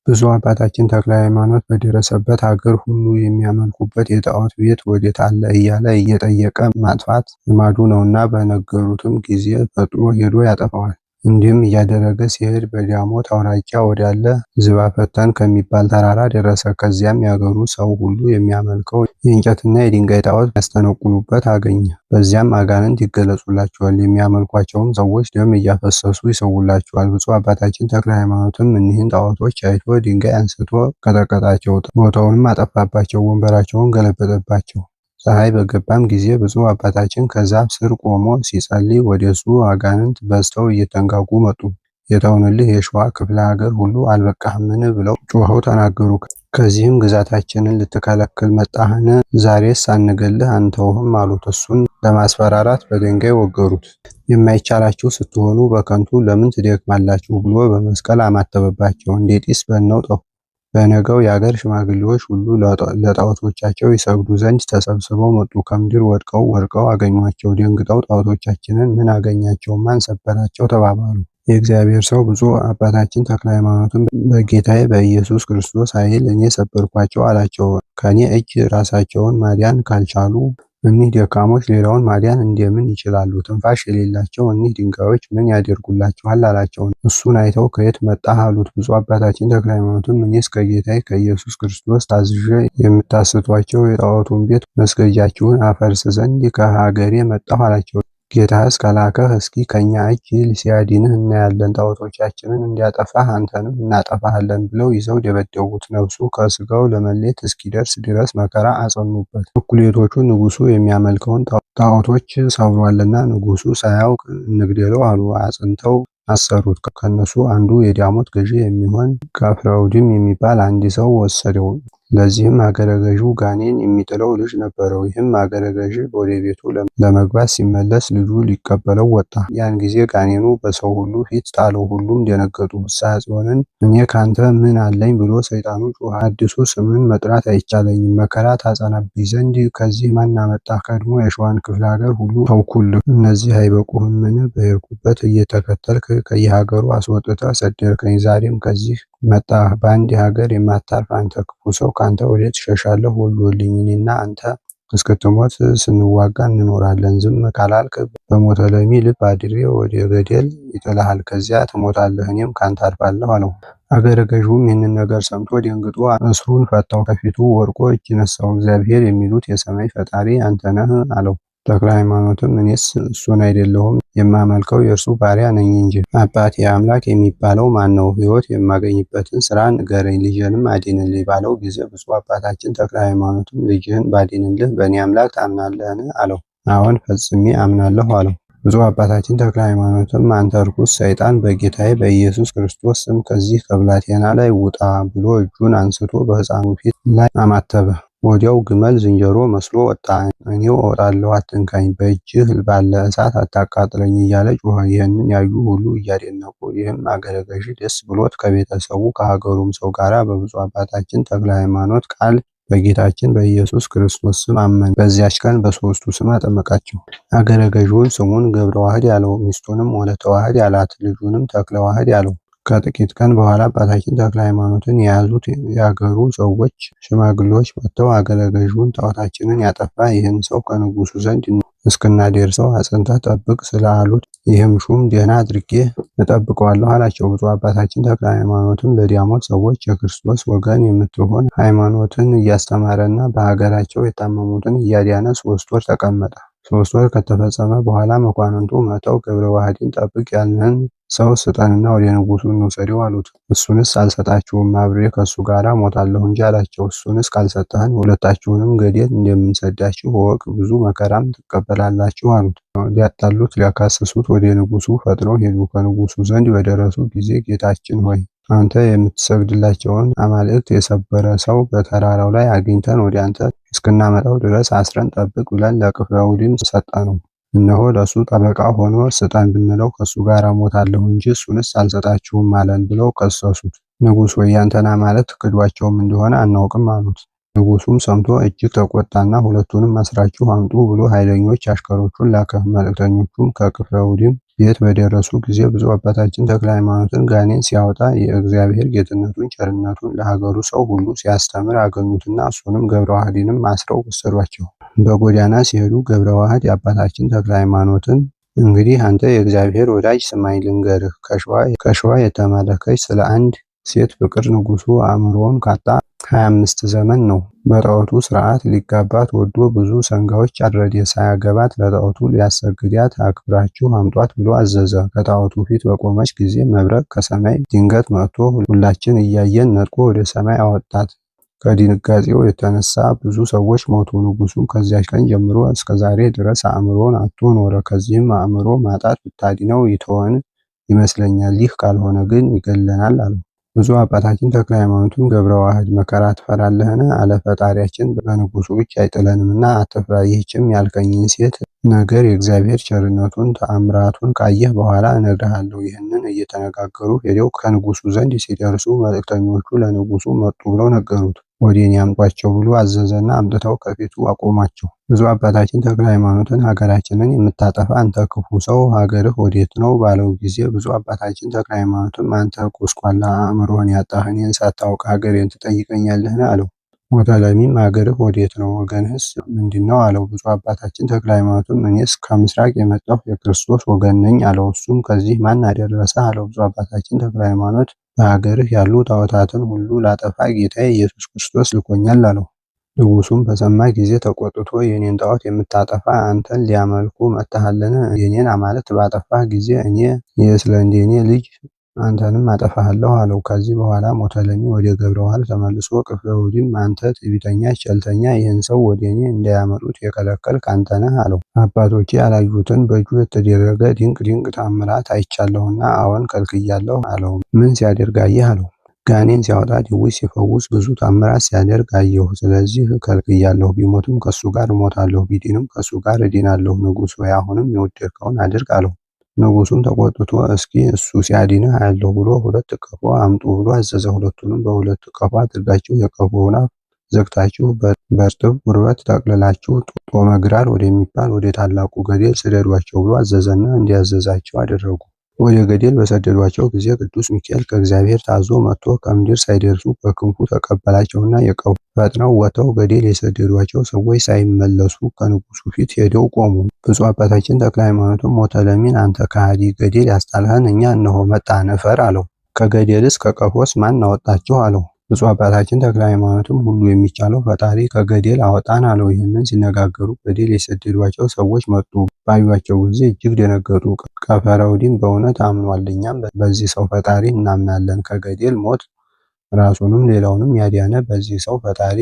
ብፁዕ አባታችን ተክለ ሃይማኖት በደረሰበት አገር ሁሉ የሚያመልኩበት የጣዖት ቤት ወዴት አለ እያለ እየጠየቀ ማጥፋት ልማዱ ነውና በነገሩትም ጊዜ ፈጥኖ ሄዶ ያጠፋዋል። እንዲህም እያደረገ ሲሄድ በዳሞት አውራጃ ወዳለ ዝባፈተን ከሚባል ተራራ ደረሰ። ከዚያም ያገሩ ሰው ሁሉ የሚያመልከው የእንጨትና የድንጋይ ጣዖት ያስተነቁሉበት አገኘ። በዚያም አጋንንት ይገለጹላቸዋል። የሚያመልኳቸውም ሰዎች ደም እያፈሰሱ ይሰውላቸዋል። ብፁዕ አባታችን ተክለ ሃይማኖትም እኒህን ጣዖቶች አይቶ ድንጋይ አንስቶ ቀጠቀጣቸው፣ ቦታውንም አጠፋባቸው፣ ወንበራቸውን ገለበጠባቸው። ፀሐይ በገባም ጊዜ ብፁዕ አባታችን ከዛፍ ስር ቆሞ ሲጸልይ ወደሱ አጋንንት በዝተው እየተንጋጉ መጡ። የተውንልህ የሸዋ ክፍለ ሀገር ሁሉ አልበቃህምን ብለው ጮኸው ተናገሩ። ከዚህም ግዛታችንን ልትከለክል መጣህን? ዛሬስ ሳንገልህ አንተውህም አሉት። እሱን ለማስፈራራት በድንጋይ ወገሩት። የማይቻላችሁ ስትሆኑ በከንቱ ለምን ትደክማላችሁ ብሎ በመስቀል አማተበባቸው። እንደ ጢስ በነው ጠፉ። በነገው የአገር ሽማግሌዎች ሁሉ ለጣዖቶቻቸው ይሰግዱ ዘንድ ተሰብስበው መጡ። ከምድር ወድቀው አገኟቸው። ደንግጠው ጣዖቶቻችንን ምን አገኛቸው? ማን ሰበራቸው? ተባባሉ። የእግዚአብሔር ሰው ብፁዕ አባታችን ተክለ ሃይማኖትም በጌታዬ በኢየሱስ ክርስቶስ ኃይል እኔ ሰበርኳቸው አላቸው። ከኔ እጅ ራሳቸውን ማዳን ካልቻሉ እኒህ ደካሞች ሌላውን ማዳን እንደምን ይችላሉ? ትንፋሽ የሌላቸው እኒህ ድንጋዮች ምን ያደርጉላችኋል? አላቸው። እሱን አይተው ከየት መጣህ አሉት። ብፁዕ አባታችን ተክለ ሃይማኖትም እኔስ ከጌታዬ ከኢየሱስ ክርስቶስ ታዝዤ የምታስቷቸው የጣዖቱን ቤት መስገጃችሁን አፈርስ ዘንድ ከሀገሬ መጣሁ አላቸው። ጌታህስ ከላከህ እስኪ ከኛ እጅ ሲያድንህ እናያለን፣ ጣዖቶቻችንን እንዲያጠፋህ አንተንም እናጠፋሃለን ብለው ይዘው ደበደቡት። ነፍሱ ከስጋው ለመሌት እስኪደርስ ድረስ መከራ አጸኑበት። እኩሌቶቹ ንጉሱ የሚያመልከውን ጣዖቶች ሰብሯልና ንጉሱ ሳያውቅ እንግደለው አሉ። አጽንተው አሰሩት። ከነሱ አንዱ የዳሞት ገዢ የሚሆን ቀፍረውድም የሚባል አንድ ሰው ወሰደው። ለዚህም አገረ ገዢው ጋኔን የሚጥለው ልጅ ነበረው። ይህም አገረ ገዢ ወደ ቤቱ ለመግባት ሲመለስ ልጁ ሊቀበለው ወጣ። ያን ጊዜ ጋኔኑ በሰው ሁሉ ፊት ጣለው። ሁሉም ደነገጡ። ፍስሐ ጽዮንን እኔ ካንተ ምን አለኝ ብሎ ሰይጣኑ ጮኸ። አዲሱ ስምን መጥራት አይቻለኝም፣ መከራ ታጸናብኝ ዘንድ ከዚህ ማን አመጣህ? ቀድሞ የሸዋን ክፍለ ሀገር ሁሉ ተውኩልህ። እነዚህ አይበቁህምን? በሄድኩበት እየተከተልክ ከየሀገሩ አስወጥተህ ሰደድከኝ። ዛሬም ከዚህ መጣህ። በአንድ ሀገር የማታርፍ አንተ ክፉ ሰው ካንተ ወዴት እሸሻለሁ? ወዮልኝ! እኔና አንተ እስክትሞት ስንዋጋ እንኖራለን። ዝም ካላልክ በሞተ ለሚ ልብ አድሬ ወደ ገደል ይጥልሃል። ከዚያ ትሞታለህ፣ እኔም ካንተ አልፋለሁ አለው። አገረ ገዥውም ይህንን ነገር ሰምቶ ደንግጦ እስሩን ፈታው። ከፊቱ ወድቆ እጅ ነሳው። እግዚአብሔር የሚሉት የሰማይ ፈጣሪ አንተ ነህ አለው። ተክለ ሃይማኖትም እኔስ እሱን አይደለሁም የማመልከው የእርሱ ባሪያ ነኝ እንጂ። አባቴ አምላክ የሚባለው ማን ነው? ሕይወት የማገኝበትን ስራ ንገረኝ፣ ልጅህንም አድንልኝ ባለው ጊዜ ብፁዕ አባታችን ተክለ ሃይማኖትም ልጅህን ባድንልህ በእኔ አምላክ ታምናለህን? አለው። አዎን ፈጽሜ አምናለሁ አለው። ብፁዕ አባታችን ተክለ ሃይማኖትም አንተ ርኩስ ሰይጣን በጌታዬ በኢየሱስ ክርስቶስ ስም ከዚህ ከብላቴና ላይ ውጣ ብሎ እጁን አንስቶ በሕፃኑ ፊት ላይ አማተበ። ወዲያው ግመል ዝንጀሮ መስሎ ወጣ። እኔው እወጣለሁ አትንካኝ፣ በእጅህ ባለ እሳት አታቃጥለኝ እያለ ጮኸ። ይህንን ያዩ ሁሉ እያደነቁ ይህም አገረ ገዢ ደስ ብሎት ከቤተሰቡ ከሀገሩም ሰው ጋር በብፁዕ አባታችን ተክለ ሃይማኖት ቃል በጌታችን በኢየሱስ ክርስቶስ ስም አመነ። በዚያች ቀን በሦስቱ ስም አጠመቃቸው። አገረ ገዢውን ስሙን ገብረ ዋህድ ያለው፣ ሚስቱንም ወለተ ዋህድ ያላት፣ ልጁንም ተክለ ዋህድ ያለው። ከጥቂት ቀን በኋላ አባታችን ተክለ ሃይማኖትን የያዙት የአገሩ ሰዎች ሽማግሌዎች መጥተው አገረ ገዢውን ጣዖታችንን ያጠፋ ይህን ሰው ከንጉሱ ዘንድ እስክናደርሰው አጽንተህ ጠብቅ ስላሉት ይህም ሹም ደህና አድርጌ እጠብቀዋለሁ አላቸው። ብፁዕ አባታችን ተክለ ሃይማኖትም ለዳሞት ሰዎች የክርስቶስ ወገን የምትሆን ሃይማኖትን እያስተማረና በሀገራቸው የታመሙትን እያዳነ 3 ወር ተቀመጠ። 3 ወር ከተፈጸመ በኋላ መኳንንቱ መጥተው ገብረ ዋህድን ጠብቅ ያልንን ሰው ስጠንና ወደ ንጉሱ እንውሰደው አሉት። እሱንስ አልሰጣችሁም፣ አብሬ ከእሱ ጋር ሞታለሁ እንጂ አላቸው። እሱንስ ካልሰጠህን ሁለታችሁንም ገደል እንደምንሰዳችሁ እወቅ፣ ብዙ መከራም ትቀበላላችሁ አሉት። ሊያጣሉት ሊያካስሱት ወደ ንጉሱ ፈጥነው ሄዱ። ከንጉሱ ዘንድ በደረሱ ጊዜ ጌታችን ሆይ አንተ የምትሰግድላቸውን አማልክት የሰበረ ሰው በተራራው ላይ አግኝተን ወደ አንተ እስክናመጣው ድረስ አስረን ጠብቅ ብለን ለቅፍረውድም ሰጠነው። እነሆ ለሱ ጠበቃ ሆኖ ስጠን ብንለው ከሱ ጋር ሞታለሁ እንጂ እሱንስ አልሰጣችሁም አለን ብለው ከሰሱት። ንጉሥ ወይ ያንተን አማልክት ክዷቸውም እንደሆነ አናውቅም አሉት። ንጉሱም ሰምቶ እጅግ ተቆጣና ሁለቱንም አስራችሁ አምጡ ብሎ ኃይለኞች አሽከሮቹን ላከ። መልእክተኞቹም ከቅፍረውድም ቤት በደረሱ ጊዜ ብፁዕ አባታችን ተክለ ሃይማኖትን ጋኔን ሲያወጣ የእግዚአብሔር ጌትነቱን ቸርነቱን ለሀገሩ ሰው ሁሉ ሲያስተምር አገኙትና እሱንም ገብረ ዋህድንም አስረው ወሰዷቸው። በጎዳና ሲሄዱ ገብረ ዋህድ የአባታችን ተክለ ሃይማኖትን እንግዲህ አንተ የእግዚአብሔር ወዳጅ ስማኝ ልንገርህ፣ ከሸዋ የተማረከች ስለ አንድ ሴት ፍቅር ንጉሱ አእምሮውን ካጣ 25 ዘመን ነው። በጣዖቱ ስርዓት ሊጋባት ወዶ ብዙ ሰንጋዎች አረደ። ሳያገባት ለጣዖቱ ሊያሰግዳት አክብራችሁ አምጧት ብሎ አዘዘ። ከጣዖቱ ፊት በቆመች ጊዜ መብረቅ ከሰማይ ድንገት መጥቶ ሁላችን እያየን ነጥቆ ወደ ሰማይ አወጣት። ከድንጋጤው የተነሳ ብዙ ሰዎች ሞቱ። ንጉሱም ከዚያች ቀን ጀምሮ እስከዛሬ ድረስ አእምሮን አጥቶ ኖረ። ከዚህም አእምሮ ማጣት ብታድነው ይተወን ይመስለኛል፣ ይህ ካልሆነ ግን ይገለናል አለው። ብፁዕ አባታችን ተክለ ሃይማኖትም ገብረ ዋህድ መከራ ትፈራለህን? አለ። ፈጣሪያችን በንጉሱ እጅ አይጥለንምና አትፍራ። ይህችም ያልከኝን ሴት ነገር የእግዚአብሔር ቸርነቱን ተአምራቱን ካየህ በኋላ እነግርሃለሁ። ይህንን እየተነጋገሩ ሄደው ከንጉሱ ዘንድ ሲደርሱ መልእክተኞቹ ለንጉሱ መጡ ብለው ነገሩት። ወደ እኔ አምጧቸው ብሎ አዘዘና አምጥተው ከፊቱ አቆማቸው። ብፁዕ አባታችን ተክለ ሃይማኖትን ሀገራችንን የምታጠፋ አንተ ክፉ ሰው ሀገርህ ወዴት ነው ባለው ጊዜ ብፁዕ አባታችን ተክለ ሃይማኖትም አንተ ጎስቋላ አእምሮህን ያጣህ እኔን ሳታውቅ ሀገሬን ትጠይቀኛለህን? አለው። ሞተለሚም ሀገርህ ወዴት ነው ወገንህስ ምንድነው? አለው። ብፁዕ አባታችን ተክለ ሃይማኖትም እኔስ ከምስራቅ የመጣሁ የክርስቶስ ወገን ነኝ አለው። እሱም ከዚህ ማን አደረሰህ? አለው። ብፁዕ አባታችን ተክለ ሃይማኖት በሀገርህ ያሉ ጣዖታትን ሁሉ ላጠፋ ጌታዬ ኢየሱስ ክርስቶስ ልኮኛል አለው። ንጉሱም በሰማ ጊዜ ተቆጥቶ የኔን ጣዖት የምታጠፋ አንተን ሊያመልኩ መጥተሃልን? የኔን አማልክት ባጠፋህ ጊዜ እኔ የእስለንዴኔ ልጅ አንተንም አጠፋሃለሁ አለው። ከዚህ በኋላ ሞተለሚ ወደ ገብረ ዋህድ ተመልሶ ቅፍርወዲም አንተ ትዕቢተኛ ቸልተኛ፣ ይህን ሰው ወደ እኔ እንዳያመጡት የከለከልክ አንተ ነህ አለው። አባቶቼ ያላዩትን በእጁ የተደረገ ድንቅ ድንቅ ታምራት አይቻለሁና አዎን ከልክያለሁ አለው። ምን ሲያደርግ አየህ? አለው። ጋኔን ሲያወጣ ድውይ ሲፈውስ ብዙ ታምራት ሲያደርግ አየሁ። ስለዚህ ከልክያለሁ። ቢሞትም ከሱ ጋር እሞታለሁ፣ ቢድንም ከሱ ጋር እድናለሁ። ንጉሥ ሆይ አሁንም የወደድከውን አድርግ አለው። ንጉሱም ተቆጥቶ እስኪ እሱ ሲያድንህ አያለሁ ብሎ 2 ቀፎ አምጡ ብሎ አዘዘ። ሁለቱንም በ2 ቀፎ አድርጋችሁ የቀፎውን አፍ ዘግታችሁ በእርጥብ ቁርበት ጠቅልላችሁ ጦመ ግራር ወደሚባል ወደ ታላቁ ገደል ስደዷቸው ብሎ አዘዘና እንዲያዘዛቸው አደረጉ። ወደ ገደል በሰደዷቸው ጊዜ ቅዱስ ሚካኤል ከእግዚአብሔር ታዞ መጥቶ ከምድር ሳይደርሱ በክንፉ ተቀበላቸውና የቀፉ ፈጥነው ወጥተው ገደል የሰደዷቸው ሰዎች ሳይመለሱ ከንጉሱ ፊት ሄደው ቆሙ። ብፁዕ አባታችን ተክለ ሃይማኖትም ሞተለሚን አንተ ከሃዲ ገደል ያስጣልኸን እኛ እነሆ መጣን እፈር አለው። ከገደልስ ከቀፎስ ማን አወጣችሁ? አለው። ብፁዕ አባታችን ተክለ ሃይማኖትም ሁሉ የሚቻለው ፈጣሪ ከገደል አወጣን አለው። ይህንን ሲነጋገሩ ገደል የሰደዷቸው ሰዎች መጡ። ባዩአቸው ጊዜ እጅግ ደነገጡ። ቀፈረውዲም በእውነት አምኗል፣ እኛም በዚህ ሰው ፈጣሪ እናምናለን። ከገደል ሞት ራሱንም ሌላውንም ያዳነ በዚህ ሰው ፈጣሪ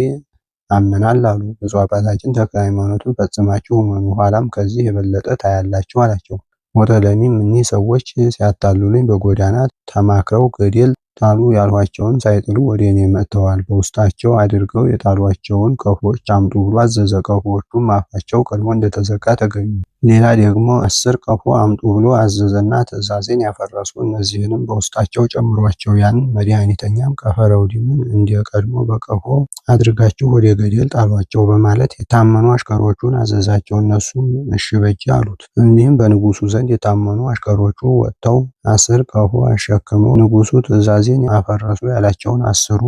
አምነናል አሉ። ብፁዕ አባታችን ተክለ ሃይማኖትን ፈጽማችሁ እመኑ፣ ኋላም ከዚህ የበለጠ ታያላችሁ አላቸው። ሞተለሚም እኒህ ሰዎች ሲያታልሉኝ በጎዳና ተማክረው ገደል ጣሉ ያልኋቸውን ሳይጥሉ ወደ እኔ መጥተዋል። በውስጣቸው አድርገው የጣሏቸውን ቀፎዎች አምጡ ብሎ አዘዘ። ቀፎዎቹም አፋቸው ቀድሞ እንደተዘጋ ተገኙ። ሌላ ደግሞ 10 ቀፎ አምጡ ብሎ አዘዘና ትእዛዜን ያፈረሱ እነዚህንም በውስጣቸው ጨምሯቸው። ያን መድኃኒተኛም ቀፈረውዲምን እንደ ቀድሞ በቀፎ አድርጋችሁ ወደ ገደል ጣሏቸው በማለት የታመኑ አሽከሮቹን አዘዛቸው። እነሱም እሺ በጀ አሉት። እንዲህም በንጉሱ ዘንድ የታመኑ አሽከሮቹ ወጥተው 10 ቀፎ አሸክመው ንጉሱ ትእዛዜን አፈረሱ ያላቸውን 10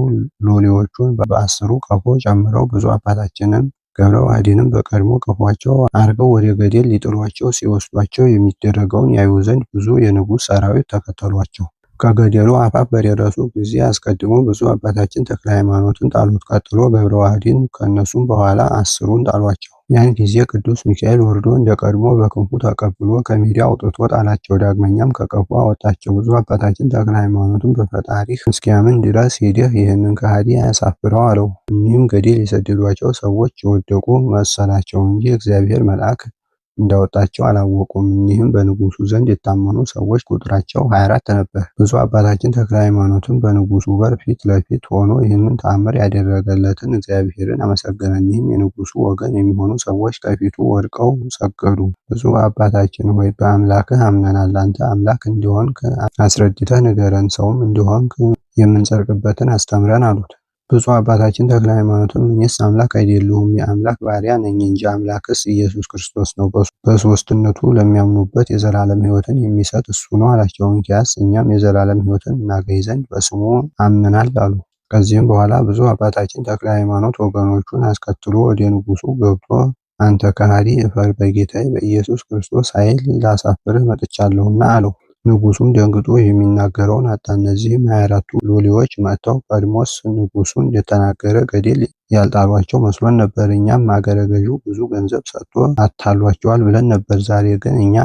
ሎሌዎቹን በ10ሩ ቀፎ ጨምረው ብፁዕ አባታችንን ገብረ ዋህድንም በቀድሞ ቀፏቸው አርገው ወደ ገደል ሊጥሏቸው ሲወስዷቸው የሚደረገውን ያዩ ዘንድ ብዙ የንጉሥ ሰራዊት ተከተሏቸው። ከገደሉ አፋፍ በደረሱ ጊዜ አስቀድሞ ብፁዕ አባታችን ተክለ ሃይማኖትን ጣሉት። ቀጥሎ ገብረ ዋህድን ከእነሱም በኋላ 10ሩን ጣሏቸው። ያን ጊዜ ቅዱስ ሚካኤል ወርዶ እንደ ቀድሞ በክንፉ ተቀብሎ ከሜዳ አውጥቶ ጣላቸው። ዳግመኛም ከቀፎ አወጣቸው። ብፁዕ አባታችን ተክለ ሃይማኖትን በፈጣሪህ እስኪያምን ድረስ ሄደህ ይህንን ከሃዲ አያሳፍረው አለው። እኒህም ገደል የሰደዷቸው ሰዎች የወደቁ መሰላቸው እንጂ እግዚአብሔር መልአክ እንዳወጣቸው አላወቁም። እኒህም በንጉሱ ዘንድ የታመኑ ሰዎች ቁጥራቸው 24 ነበር። ብፁዕ አባታችን ተክለ ሃይማኖትም በንጉሱ በር ፊት ለፊት ሆኖ ይህንን ተአምር ያደረገለትን እግዚአብሔርን አመሰገነ። እኒህም የንጉሱ ወገን የሚሆኑ ሰዎች ከፊቱ ወድቀው ሰገዱ። ብፁዕ አባታችን ሆይ በአምላክህ አምነናል። አንተ አምላክ እንዲሆንክ አስረድተህ ንገረን፣ ሰውም እንዲሆንክ የምንጸድቅበትን አስተምረን አሉት። ብፁዕ አባታችን ተክለ ሃይማኖትም እኔስ አምላክ አይደለሁም የአምላክ ባሪያ ነኝ እንጂ አምላክስ ኢየሱስ ክርስቶስ ነው፣ በሦስትነቱ ለሚያምኑበት የዘላለም ሕይወትን የሚሰጥ እሱ ነው አላቸው። እንኪያስ እኛም የዘላለም ሕይወትን እናገኝ ዘንድ በስሙ አምነናል አሉ። ከዚህም በኋላ ብፁዕ አባታችን ተክለ ሃይማኖት ወገኖቹን አስከትሎ ወደ ንጉሡ ገብቶ አንተ ከሃዲ እፈር፣ በጌታዬ በኢየሱስ ክርስቶስ ኃይል ላሳፍርህ መጥቻለሁና አለው። ንጉሡም ደንግጦ የሚናገረውን አጣ። እነዚህም 24ቱ ሎሌዎች መጥተው ቀድሞስ ንጉሡን እንደተናገረ ገደል ያልጣሏቸው መስሎን ነበር። እኛም አገረ ገዢው ብዙ ገንዘብ ሰጥቶ አታሏቸዋል ብለን ነበር። ዛሬ ግን እኛ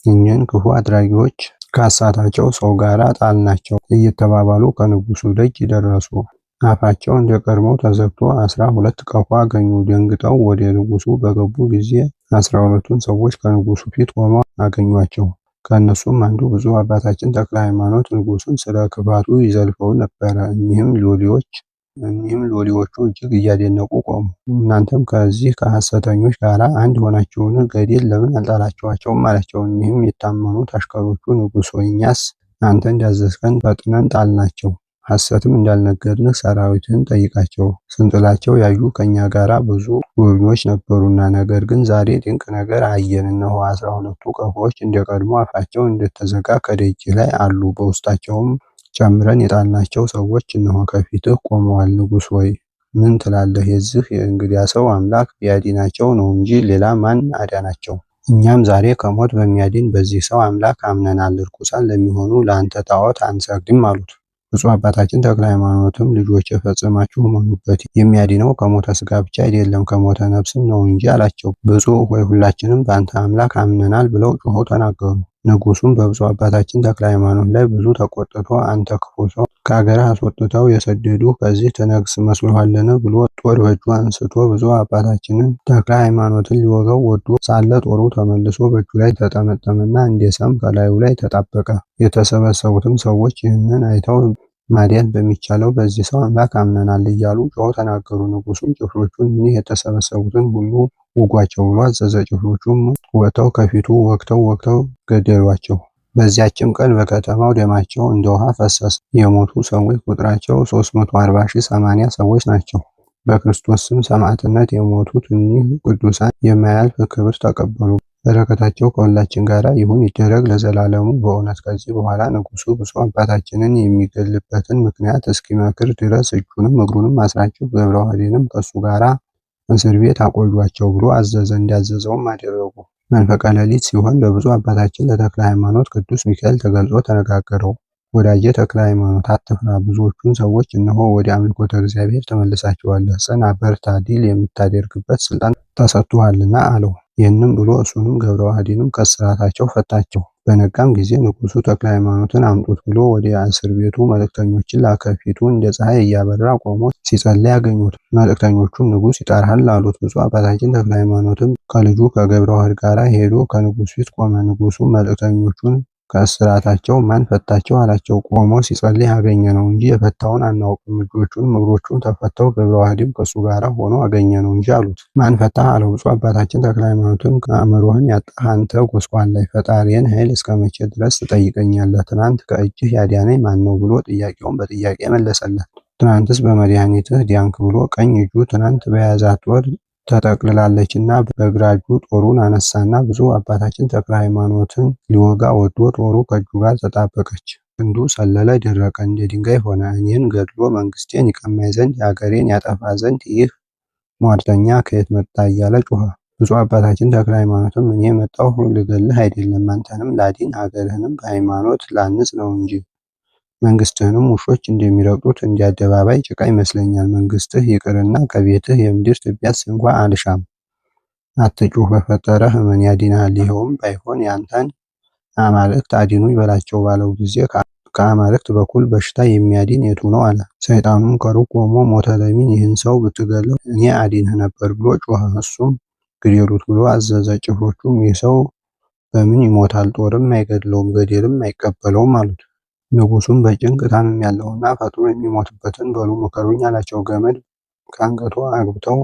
እኚህን ክፉ አድራጊዎች ካሳታቸው ሰው ጋር ጣልናቸው እየተባባሉ ከንጉሡ ደጅ ደረሱ። አፋቸው እንደ ቀድሞው ተዘግቶ 12 ቀፎ አገኙ። ደንግጠው ወደ ንጉሡ በገቡ ጊዜ 12ቱን ሰዎች ከንጉሡ ፊት ቆመው አገኟቸው። ከእነሱም አንዱ ብፁዕ አባታችን ተክለ ሃይማኖት ንጉሡን ስለ ክፋቱ ይዘልፈው ነበረ። እኒህም ሎሌዎቹ እጅግ እያደነቁ ቆሙ። እናንተም ከዚህ ከሐሰተኞች ጋር አንድ ሆናችሁን? ገደል ለምን አልጣላችኋቸውም? አላቸው። እኒህም የታመኑት አሽከሮቹ ንጉሥ ሆይ እኛስ አንተ እንዳዘዝከን ፈጥነን ጣልናቸው፣ ሐሰትም እንዳልነገርንህ ሰራዊትህን ጠይቃቸው። ስንጥላቸው ያዩ ከእኛ ጋር ብዙ ጎብኚዎች ነበሩና፣ ነገር ግን ዛሬ ድንቅ ነገር አየን። እነሆ 12ቱ ቀፎዎች እንደ ቀድሞ አፋቸው እንደተዘጋ ከደጅ ላይ አሉ። በውስጣቸውም ጨምረን የጣልናቸው ሰዎች እነሆ ከፊትህ ቆመዋል። ንጉሥ ሆይ ምን ትላለህ? የዚህ የእንግዳ ሰው አምላክ ቢያድናቸው ነው እንጂ ሌላ ማን አዳናቸው? እኛም ዛሬ ከሞት በሚያድን በዚህ ሰው አምላክ አምነናል። ርኩሳን ለሚሆኑ ለአንተ ጣዖት አንሰግድም አሉት። ብፁዕ አባታችን ተክለ ሃይማኖትም ልጆቼ ፈጽማችሁ እመኑበት፣ የሚያድነው ከሞተ ሥጋ ብቻ አይደለም ከሞተ ነፍስም ነው እንጂ አላቸው። ብፁዕ ሆይ ሁላችንም በአንተ አምላክ አምነናል ብለው ጮኸው ተናገሩ። ንጉሡም በብፁዕ አባታችን ተክለ ሃይማኖት ላይ ብዙ ተቆጥቶ አንተ ክፉ ሰው ከአገርህ አስወጥተው የሰደዱህ ከዚህ ትነግስ መስሎሃልን? ብሎ ጦር በእጁ አንስቶ ብፁዕ አባታችንን ተክለ ሃይማኖትን ሊወጋው ወዶ ሳለ ጦሩ ተመልሶ በእጁ ላይ ተጠመጠመና እንደ ሰም ከላዩ ላይ ተጣበቀ። የተሰበሰቡትም ሰዎች ይህንን አይተው ማዳን በሚቻለው በዚህ ሰው አምላክ አምነናል እያሉ ጮኸው ተናገሩ። ንጉሡም ጭፍሮቹን እኒህ የተሰበሰቡትን ሁሉ ውጓቸው ብሎ አዘዘ። ጭፍሮቹም ወጥተው ከፊቱ ወግተው ገደሏቸው። በዚያችም ቀን በከተማው ደማቸው እንደ ውሃ ፈሰሰ። የሞቱ ሰዎች ቁጥራቸው 340,080 ሰዎች ናቸው። በክርስቶስ ስም ሰማዕትነት የሞቱት እኒህ ቅዱሳን የማያልፍ ክብር ተቀበሉ። በረከታቸው ከሁላችን ጋር ይሁን ይደረግ ለዘላለሙ በእውነት። ከዚህ በኋላ ንጉሡ ብፁዕ አባታችንን የሚገድልበትን ምክንያት እስኪመክር ድረስ እጁንም እግሩንም አስራችሁ ገብረ ዋህድንም ከእሱ ጋር እስር ቤት አቆዩአቸው ብሎ አዘዘ። እንዳዘዘውም አደረጉ። መንፈቀ ሌሊት ሲሆን ለብፁዕ አባታችን ለተክለ ሃይማኖት ቅዱስ ሚካኤል ተገልጾ ተነጋገረው። ወዳጄ ተክለ ሃይማኖት አትፍራ፣ ብዙዎቹን ሰዎች እነሆ ወደ አምልኮተ እግዚአብሔር ተመልሳቸዋለህ፣ ጽና፣ በርታ፣ ድል የምታደርግበት ስልጣን ተሰጥቶሃልና አለው። ይህንም ብሎ እሱንም ገብረ ዋህድንም ከእስራታቸው ፈታቸው። በነጋም ጊዜ ንጉሡ ተክለ ሃይማኖትን አምጡት ብሎ ወደ እስር ቤቱ መልእክተኞችን ላከ። ፊቱ እንደ ፀሐይ እያበራ ቆሞ ሲጸልይ አገኙት። መልእክተኞቹም ንጉሥ ይጠራሃል አሉት። ብፁዕ አባታችን ተክለ ሃይማኖትም ከልጁ ከገብረ ዋህድ ጋር ሄዶ ከንጉሥ ፊት ቆመ። ንጉሡ መልእክተኞቹን ከእስራታቸው ማን ፈታቸው አላቸው። ቆሞ ሲጸልይ አገኘ ነው እንጂ የፈታውን አናውቅም። እጆቹም እግሮቹም ተፈተው ገብረ ዋህድም ከእሱ ጋር ሆኖ አገኘ ነው እንጂ አሉት። ማን ፈታህ አለው። ብፁዕ አባታችን ተክለ ሃይማኖትም አእምሮህን ያጣህ አንተ ጎስቋላይ፣ ፈጣሪን ኃይል እስከ መቼ ድረስ ትጠይቀኛለህ? ትናንት ከእጅህ ያዳነኝ ማን ነው ብሎ ጥያቄውን በጥያቄ መለሰለት። ትናንትስ በመድኃኒትህ ዲያንክ ብሎ ቀኝ እጁ ትናንት በያዛት ጦር ተጠቅልላለችና በግራ እጁ ጦሩን አነሳና ብፁዕ አባታችን ተክለ ሃይማኖትን ሊወጋ ወዶ ጦሩ ከእጁ ጋር ተጣበቀች። ክንዱ ሰለለ፣ ደረቀ፣ እንደ ድንጋይ ሆነ። እኔን ገድሎ መንግስቴን ይቀማኝ ዘንድ የአገሬን ያጠፋ ዘንድ ይህ ሟርተኛ ከየት መጣ እያለ ጮኸ። ብፁዕ አባታችን ተክለ ሃይማኖትም እኔ የመጣሁ ልገልህ አይደለም፣ አንተንም ላድን አገርህንም በሃይማኖት ላንጽ ነው እንጂ መንግስትህንም ውሾች እንደሚረግጡት እንደ አደባባይ ጭቃ ይመስለኛል። መንግስትህ ይቅርና ከቤትህ የምድር ትቢያስ እንኳ አልሻም። አትጩህ፣ በፈጠረህ እመን ያድንሃል። ይኸውም ባይሆን ያንተን አማልክት አድኑ ይበላቸው ባለው ጊዜ ከአማልክት በኩል በሽታ የሚያድን የቱ ነው አለ። ሰይጣኑም ከሩቅ ቆሞ ሞተ ለሚን ይህን ሰው ብትገለው እኔ አድንህ ነበር ብሎ ጮኸ። እሱም ግደሉት ብሎ አዘዘ። ጭፍሮቹም ይህ ሰው በምን ይሞታል? ጦርም አይገድለውም፣ ገደልም አይቀበለውም አሉት። ንጉሡም በጭንቅ ታምሜያለሁና ፈጥኖ የሚሞትበትን በሉ ምከሩኝ አላቸው። ገመድ ከአንገቱ አግብተው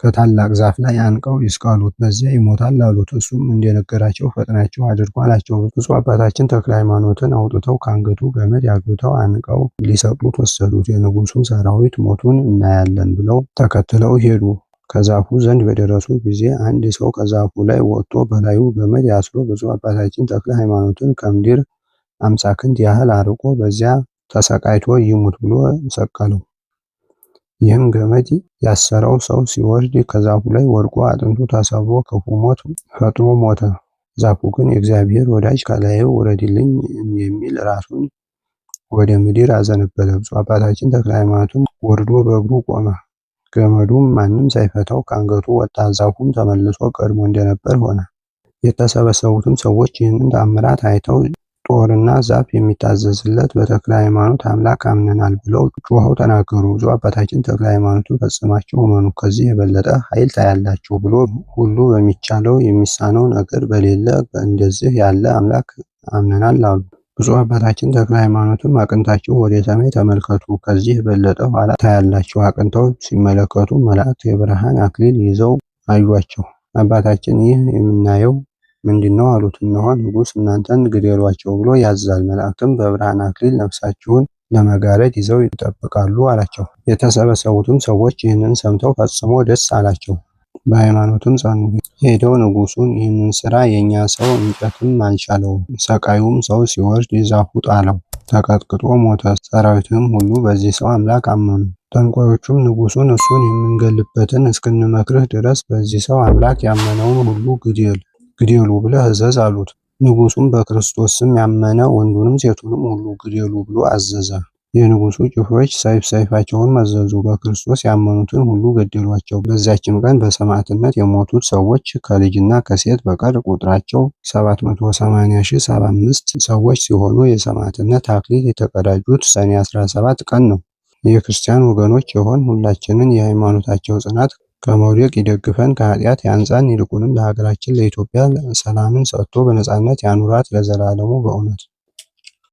ከታላቅ ዛፍ ላይ አንቀው ይስቀሉት፣ በዚያ ይሞታል አሉት። እሱም እንደነገራቸው ፈጥናችሁ አድርጉ አላቸው። ብፁዕ አባታችን ተክለ ሃይማኖትን አውጥተው ከአንገቱ ገመድ አግብተው አንቀው ሊሰቅሉት ወሰዱት። የንጉሡም ሰራዊት ሞቱን እናያለን ብለው ተከትለው ሄዱ። ከዛፉ ዘንድ በደረሱ ጊዜ አንድ ሰው ከዛፉ ላይ ወጥቶ በላዩ ገመድ አስሮ ብፁዕ አባታችን ተክለ ሃይማኖትን ከምድር 50 ክንድ ያህል አርቆ በዚያ ተሰቃይቶ ይሙት ብሎ ሰቀለው። ይህም ገመድ ያሰረው ሰው ሲወርድ ከዛፉ ላይ ወድቆ አጥንቱ ተሰብሮ ክፉ ሞት ፈጥኖ ሞተ። ዛፉ ግን የእግዚአብሔር ወዳጅ ከላዬ ውረድልኝ የሚል ራሱን ወደ ምድር አዘነበለ። ብፁዕ አባታችን ተክለ ሃይማኖትም ወርዶ በእግሩ ቆመ። ገመዱም ማንም ሳይፈታው ከአንገቱ ወጣ። ዛፉም ተመልሶ ቀድሞ እንደነበር ሆነ። የተሰበሰቡትም ሰዎች ይህንን ተአምራት አይተው ጦርና ዛፍ የሚታዘዝለት በተክለ ሃይማኖት አምላክ አምነናል ብለው ጮኸው ተናገሩ። ብፁዕ አባታችን ተክለ ሃይማኖትን ፈጽማችሁ እመኑ፣ ከዚህ የበለጠ ኃይል ታያላችሁ ብሎ ሁሉ በሚቻለው የሚሳነው ነገር በሌለ በእንደዚህ ያለ አምላክ አምነናል አሉ። ብፁዕ አባታችን ተክለ ሃይማኖትም አቅንታችሁ ወደ ሰማይ ተመልከቱ፣ ከዚህ የበለጠ ኋላ ታያላችሁ። አቅንተው ሲመለከቱ መላእክት የብርሃን አክሊል ይዘው አዩአቸው። አባታችን ይህ የምናየው ምንድነው አሉት። እነሆ ንጉሥ እናንተን ግደሏቸው ብሎ ያዛል። መላእክትም በብርሃን አክሊል ነፍሳችሁን ለመጋረድ ይዘው ይጠብቃሉ አላቸው። የተሰበሰቡትም ሰዎች ይህንን ሰምተው ፈጽሞ ደስ አላቸው፣ በሃይማኖትም ጸኑ። ሄደው ንጉሡን ይህንን ስራ የኛ ሰው እንጨትም አልቻለውም፣ ሰቃዩም ሰው ሲወርድ ዛፉ ጣለው፣ ተቀጥቅጦ ሞተ። ሰራዊትም ሁሉ በዚህ ሰው አምላክ አመኑ። ጠንቋዮቹም ንጉሡን እሱን የምንገልበትን እስክንመክርህ ድረስ በዚህ ሰው አምላክ ያመነውን ሁሉ ግደሉ ብለህ እዘዝ አሉት። ንጉሡም በክርስቶስ ስም ያመነ ወንዱንም ሴቱንም ሁሉ ግደሉ ብሎ አዘዘ። የንጉሡ ጭፍሮች ሰይፋቸውን መዘዙ፣ በክርስቶስ ያመኑትን ሁሉ ገደሏቸው። በዚያችም ቀን በሰማዕትነት የሞቱት ሰዎች ከልጅና ከሴት በቀር ቁጥራቸው 780,075 ሰዎች ሲሆኑ የሰማዕትነት አክሊል የተቀዳጁት ሰኔ 17 ቀን ነው። የክርስቲያን ወገኖች የሆን ሁላችንን የሃይማኖታቸው ጽናት ከመውደቅ ይደግፈን፣ ከኃጢአት ያንጻን፣ ይልቁንም ለሀገራችን ለኢትዮጵያ ሰላምን ሰጥቶ በነጻነት ያኑራት ለዘላለሙ በእውነት